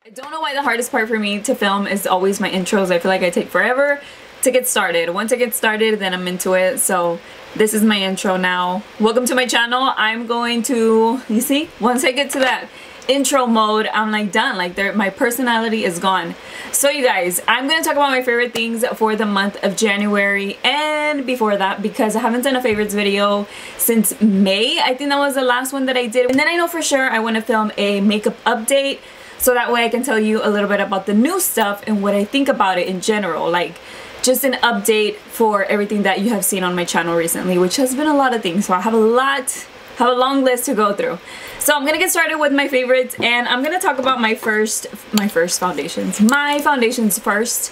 I don't know why the hardest part for me to film is always my intros. I feel like I take forever to get started. Once I get started, then I'm into it. So this is my intro now. Welcome to my channel. I'm going to, you see, once I get to that intro mode, I'm like done. Like my personality is gone. So you guys, I'm gonna talk about my favorite things for the month of January and before that, because I haven't done a favorites video since May. I think that was the last one that I did. And then I know for sure I want to film a makeup update, so that way I can tell you a little bit about the new stuff and what I think about it in general. Like just an update for everything that you have seen on my channel recently, which has been a lot of things. So I have a long list to go through. So I'm gonna get started with my favorites, and I'm gonna talk about my foundations first.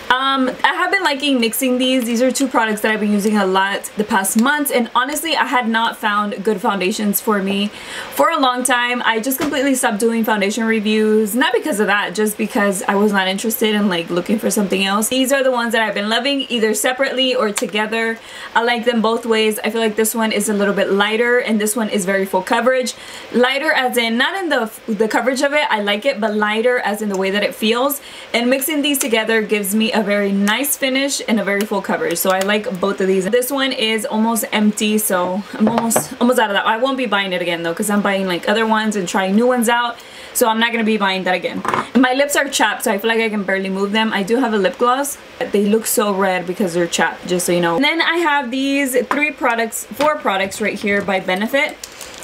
I have been liking mixing these. These are two products that I've been using a lot the past months, and honestly I had not found good foundations for me for a long time. I just completely stopped doing foundation reviews, not because of that, just because I was not interested in like looking for something else. These are the ones that I've been loving, either separately or together. I like them both ways. I feel like this one is a little bit lighter and this one is very full coverage. Lighter as in not in the coverage of it, I like it, but lighter as in the way that it feels. And mixing these together gives me a very nice finish and a very full coverage. So I like both of these. This one is almost empty, so I'm almost out of that. I won't be buying it again though, because I'm buying like other ones and trying new ones out. So I'm not gonna be buying that again. My lips are chapped, so I feel like I can barely move them. I do have a lip gloss. They look so red because they're chapped, just so you know. And then I have these four products right here by Benefit.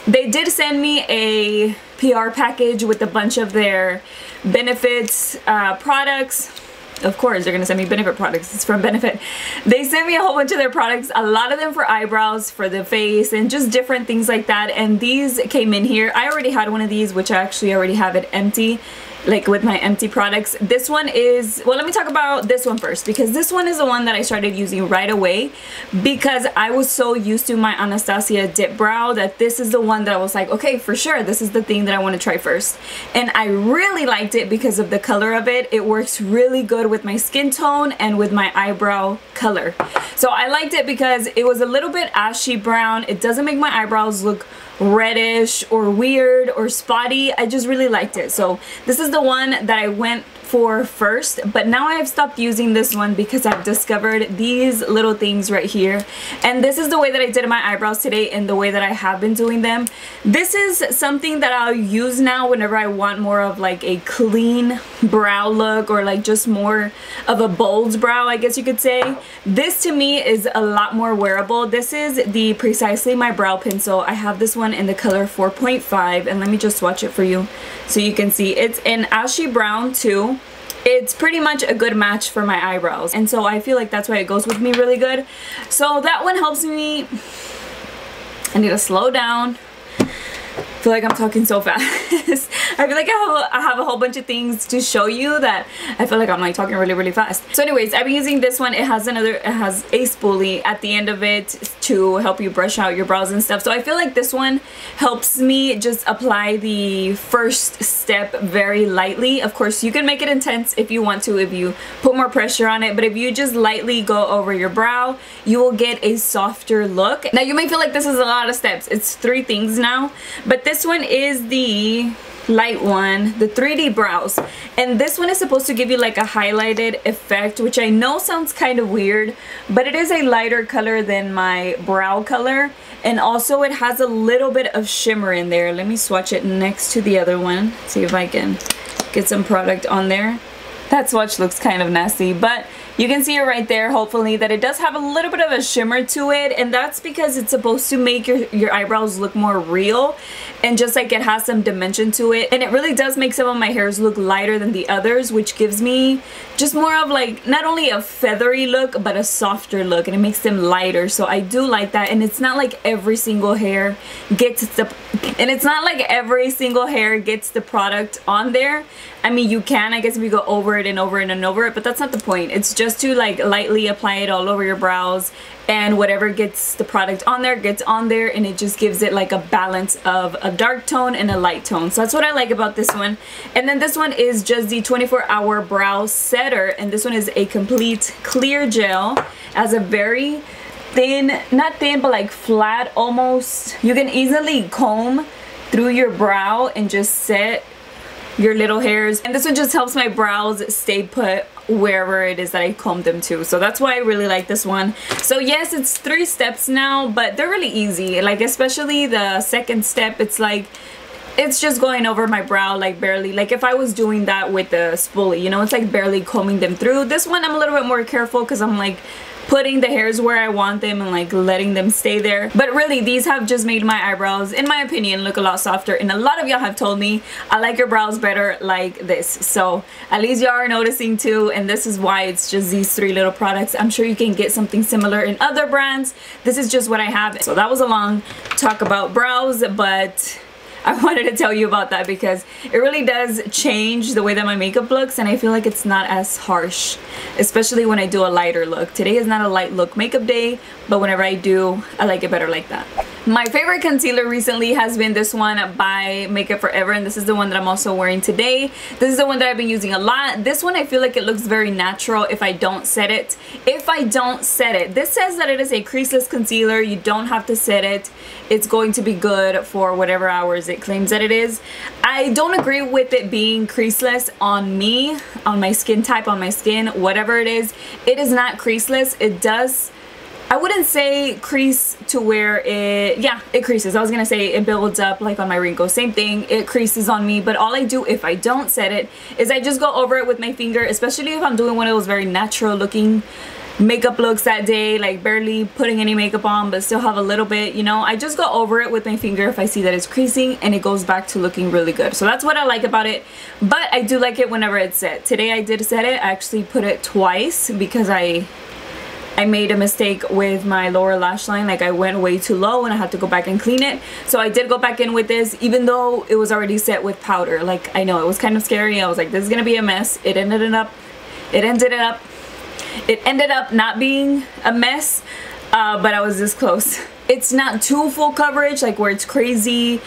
They did send me a PR package with a bunch of their Benefits products. Of course, they're gonna send me Benefit products. It's from Benefit. They sent me a whole bunch of their products, a lot of them for eyebrows, for the face, and just different things like that. And these came in here. I already had one of these, which I actually already have it empty, like with my empty products. This one is, well, let me talk about this one first, because this one is the one that I started using right away, because I was so used to my Anastasia dip brow that this is the one that I was like, okay, for sure, this is the thing that I want to try first. And I really liked it because of the color of it. It works really good with my skin tone and with my eyebrow color. So I liked it because it was a little bit ashy brown. It doesn't make my eyebrows look reddish or weird or spotty. I just really liked it. So this is the one that I went for first, but now I have stopped using this one because I've discovered these little things right here. And this is the way that I did my eyebrows today and the way that I have been doing them. This is something that I'll use now whenever I want more of like a clean brow look, or like just more of a bold brow, I guess you could say. This to me is a lot more wearable. This is the Precisely My Brow Pencil. I have this one in the color 4.5, and let me just swatch it for you so you can see. It's an ashy brown too. It's pretty much a good match for my eyebrows, and so I feel like that's why it goes with me really good. So that one helps me. I need to slow down. I feel like I'm talking so fast. I feel like I have a whole bunch of things to show you that I feel like I'm like talking really fast. So anyways, I've been using this one. It has a spoolie at the end of it to help you brush out your brows and stuff. So I feel like this one helps me just apply the first step very lightly. Of course, you can make it intense if you want to, if you put more pressure on it, but if you just lightly go over your brow, you will get a softer look. Now you may feel like this is a lot of steps. It's 3 things now, but this one is the light one, the 3D brows, and this one is supposed to give you like a highlighted effect, which I know sounds kind of weird, but it is a lighter color than my brow color, and also it has a little bit of shimmer in there. Let me swatch it next to the other one, see if I can get some product on there. That swatch looks kind of nasty, but you can see it right there, hopefully, that it does have a little bit of a shimmer to it, and that's because it's supposed to make your eyebrows look more real, and just like it has some dimension to it. And it really does make some of my hairs look lighter than the others, which gives me just more of like not only a feathery look but a softer look, and it makes them lighter. So I do like that. And it's not like every single hair gets the product on there. I mean, you can, I guess, if you go over it and over it and over it, but that's not the point. It's just to like lightly apply it all over your brows, and whatever gets the product on there gets on there, and it just gives it like a balance of a dark tone and a light tone. So that's what I like about this one. And then this one is just the 24-hour brow setter, and this one is a complete clear gel. As a very thin, not thin, but like flat almost. You can easily comb through your brow and just set your little hairs. And this one just helps my brows stay put wherever it is that I comb them to. So that's why I really like this one. So yes, it's 3 steps now, but they're really easy. Like especially the second step, it's like it's just going over my brow, like barely. Like if I was doing that with the spoolie, you know, it's like barely combing them through. This one I'm a little bit more careful because I'm like putting the hairs where I want them and like letting them stay there. But really, these have just made my eyebrows, in my opinion, look a lot softer. And a lot of y'all have told me I like your brows better like this. So at least y'all are noticing too, and this is why it's just these 3 little products. I'm sure you can get something similar in other brands. This is just what I have. So that was a long talk about brows, but I wanted to tell you about that because it really does change the way that my makeup looks, and I feel like it's not as harsh, especially when I do a lighter look. Today is not a light look makeup day, but whenever I do, I like it better like that. My favorite concealer recently has been this one by Makeup Forever, and this is the one that I'm also wearing today. This is the one that I've been using a lot. This one I feel like it looks very natural if I don't set it. If I don't set it, this says that it is a creaseless concealer. You don't have to set it. It's going to be good for whatever hours it claims that it is. I don't agree with it being creaseless on me, on my skin type, on my skin, whatever it is. It is not creaseless. It does, I wouldn't say crease to where it, yeah, it creases. I was gonna say it builds up like on my wrinkles. Same thing, it creases on me, but all I do if I don't set it is I just go over it with my finger, especially if I'm doing one of those very natural looking makeup looks that day, like barely putting any makeup on but still have a little bit, you know. I just go over it with my finger if I see that it's creasing, and it goes back to looking really good. So that's what I like about it, but I do like it whenever it's set. Today I did set it. I actually put it twice because I made a mistake with my lower lash line. Like I went way too low and I had to go back and clean it. So I did go back in with this even though it was already set with powder. Like I know it was kind of scary. I was like, this is gonna be a mess. It ended up not being a mess, but I was this close. It's not too full coverage, like where it's crazy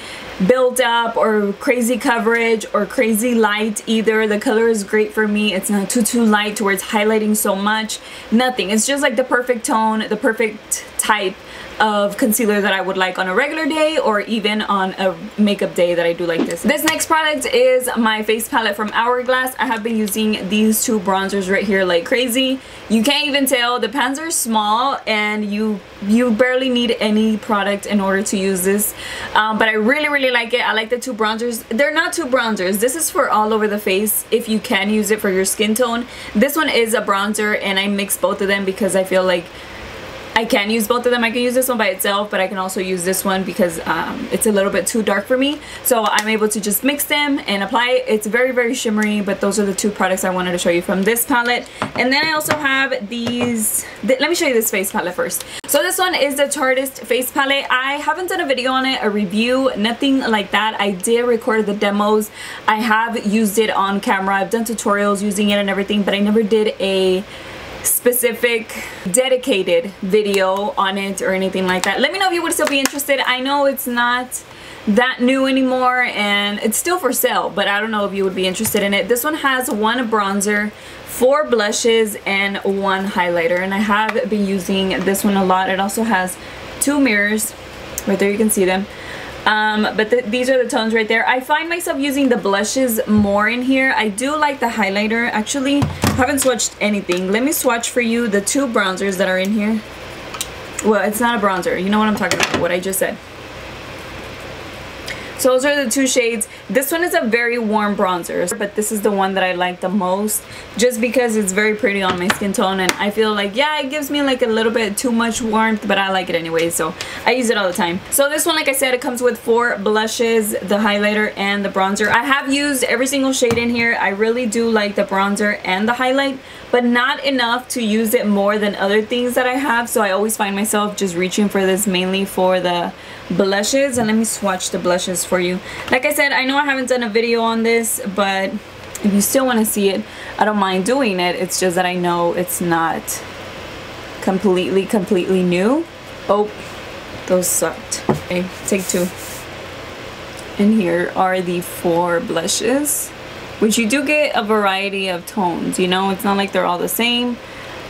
built up or crazy coverage or crazy light either. The color is great for me. It's not too light to where it's highlighting so much. Nothing. It's just like the perfect tone, the perfect type of concealer that I would like on a regular day or even on a makeup day that I do like this. This next product is my face palette from Hourglass. I have been using these 2 bronzers right here like crazy. You can't even tell. The pans are small and you barely need any product in order to use this, but I really like it. I like the 2 bronzers. They're not 2 bronzers. This is for all over the face if you can use it for your skin tone. This one is a bronzer and I mix both of them because I feel like I can use both of them. I can use this one by itself, but I can also use this one because it's a little bit too dark for me. So I'm able to just mix them and apply it. It's very shimmery, but those are the 2 products I wanted to show you from this palette. And then I also have these, let me show you this face palette first. So this one is the Tartist face palette. I haven't done a video on it, a review, nothing like that. I did record the demos. I have used it on camera. I've done tutorials using it and everything, but I never did a specific dedicated video on it or anything like that. Let me know if you would still be interested. I know it's not that new anymore and it's still for sale, but I don't know if you would be interested in it. This one has 1 bronzer, 4 blushes, and 1 highlighter, and I have been using this one a lot. It also has 2 mirrors right there, you can see them. But these are the tones right there. I find myself using the blushes more in here. I do like the highlighter. Actually, I haven't swatched anything. Let me swatch for you the 2 bronzers that are in here. Well, it's not a bronzer. You know what I'm talking about, what I just said. So those are the 2 shades. This one is a very warm bronzer, but this is the one that I like the most just because it's very pretty on my skin tone, and I feel like, yeah, it gives me like a little bit too much warmth, but I like it anyway, so I use it all the time. So this one, like I said, it comes with 4 blushes, the highlighter, and the bronzer. I have used every single shade in here. I really do like the bronzer and the highlight, but not enough to use it more than other things that I have, so I always find myself just reaching for this mainly for the blushes. And let me swatch the blushes for you. Like I said, I know I haven't done a video on this, but if you still want to see it, I don't mind doing it. It's just that I know it's not completely new. Oh, those sucked. Okay, take 2. And here are the 4 blushes, which you do get a variety of tones, you know, it's not like they're all the same.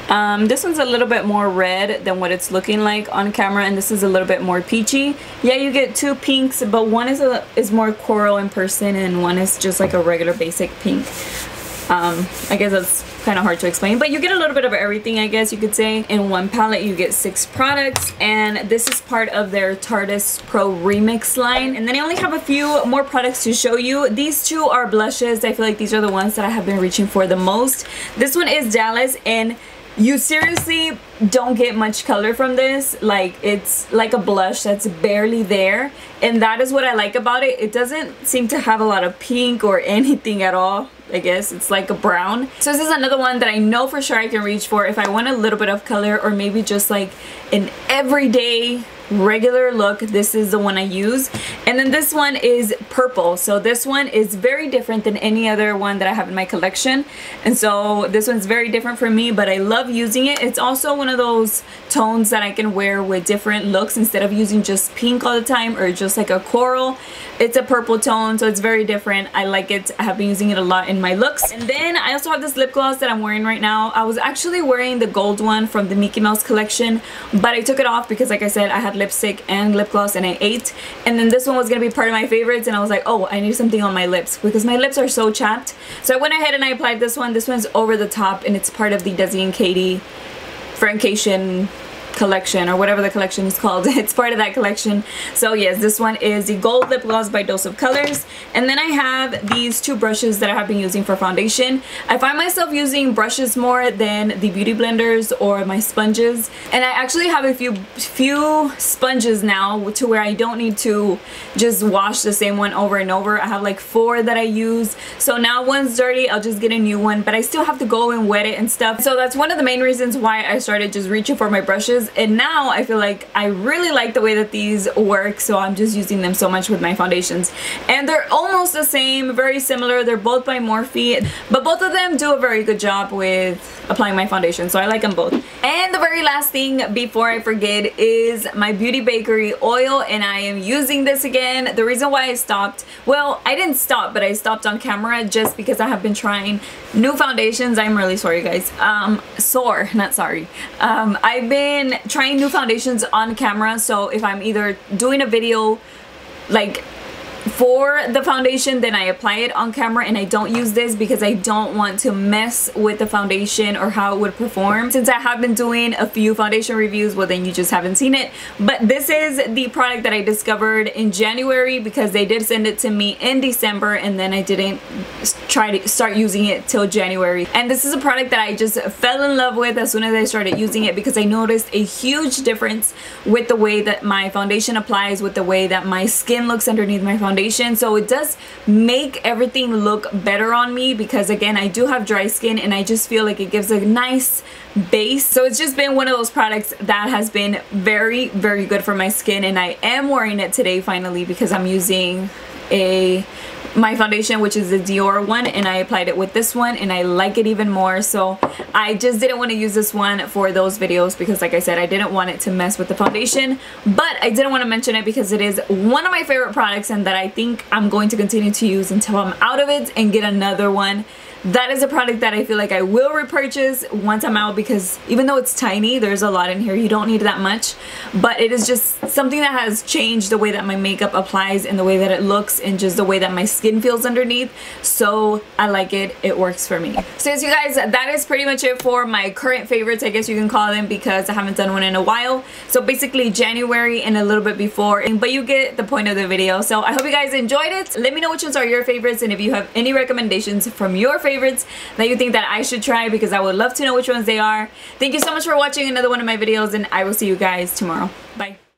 This one's a little bit more red than what it's looking like on camera, and this is a little bit more peachy. Yeah, you get two pinks, but one is more coral in person and one is just like a regular basic pink. I guess that's kind of hard to explain, but you get a little bit of everything, I guess you could say. In one palette you get 6 products, and this is part of their Tarteist Pro Remix line. And then I only have a few more products to show you. These two are blushes. I feel like these are the ones that I have been reaching for the most. This one is Dallas, and you seriously don't get much color from this. Like, it's like a blush that's barely there, and that is what I like about it. It doesn't seem to have a lot of pink or anything at all. I guess it's like a brown. So this is another one that I know for sure I can reach for if I want a little bit of color, or maybe just like an everyday regular look. This is the one I use. And then this one is purple. So this one is very different than any other one that I have in my collection, and so this one's very different for me, but I love using it. It's also one of those tones that I can wear with different looks instead of using just pink all the time or just like a coral. It's a purple tone, so it's very different. I like it. I have been using it a lot in my looks. And then I also have this lip gloss that I'm wearing right now. I was actually wearing the gold one from the Mickey Mouse collection, but I took it off because, like I said, I had lipstick and lip gloss and I ate. And then this one was gonna be part of my favorites, and I was like, oh, I need something on my lips because my lips are so chapped. So I went ahead and I applied this one. This one's over the top, and it's part of the Desi and Katie Francation collection, or whatever the collection is called. It's part of that collection. So yes, this one is the gold lip gloss by Dose of Colors. And then I have these two brushes that I have been using for foundation. I find myself using brushes more than the beauty blenders or my sponges, and I actually have a few sponges now to where I don't need to just wash the same one over and over. I have like 4 that I use, so now one's dirty, I'll just get a new one, but I still have to go and wet it and stuff. So that's one of the main reasons why I started just reaching for my brushes. And now I feel like I really like the way that these work, so I'm just using them so much with my foundations. And they're almost the same, very similar. They're both by Morphe, but both of them do a very good job with applying my foundation, so I like them both. And the very last thing before I forget is my Beauty Bakery oil, and I am using this again. The reason why I stopped, well, I didn't stop, but I stopped on camera just because I have been trying new foundations. I'm really sorry, guys. Not sorry. I've been trying new foundations on camera, so if I'm either doing a video like for the foundation, then I apply it on camera, and I don't use this because I don't want to mess with the foundation or how it would perform. Since I have been doing a few foundation reviews, well, then you just haven't seen it. But this is the product that I discovered in January because they did send it to me in December, and then I didn't try to start using it till January. And this is a product that I just fell in love with as soon as I started using it because I noticed a huge difference with the way that my foundation applies, with the way that my skin looks underneath my foundation. So it does make everything look better on me because, again, I do have dry skin, and I just feel like it gives a nice base. So it's just been one of those products that has been very, very good for my skin, and I am wearing it today finally because I'm using my foundation, which is the Dior one, and I applied it with this one, and I like it even more. So I just didn't want to use this one for those videos because, like I said, I didn't want it to mess with the foundation, but I didn't want to mention it because it is one of my favorite products and that I think I'm going to continue to use until I'm out of it and get another one. That is a product that I feel like I will repurchase once I'm out because even though it's tiny, there's a lot in here. You don't need that much, but it is just something that has changed the way that my makeup applies and the way that it looks and just the way that my skin feels underneath. So I like it. It works for me. So yes, you guys, that is pretty much it for my current favorites, I guess you can call them, because I haven't done one in a while. So basically January and a little bit before, but you get the point of the video. So I hope you guys enjoyed it. Let me know which ones are your favorites, and if you have any recommendations from your favorites that you think that I should try, because I would love to know which ones they are. Thank you so much for watching another one of my videos, and I will see you guys tomorrow. Bye.